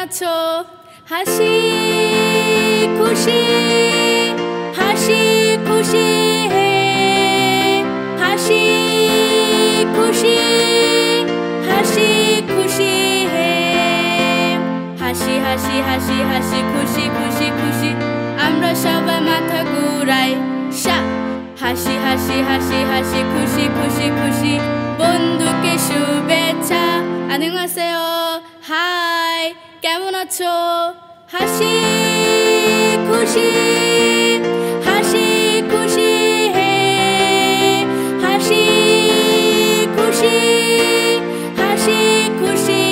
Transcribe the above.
আছো হাসি খুশি হাসি খুশি হে হাসি খুশি হাসি খুশি হে হাসি হাসি হাসি হাসি খুশি খুশি খুশি আমরা সবাই মাথা ঘুরাই সা হাসি হাসি হাসি হাসি খুশি খুশি খুশি বন্ধুকে শুভেচ্ছা 안녕하세요 হাই কেমন আছো হাসি খুশি হাসি খুশি হে হাসি খুশি হাসি খুশি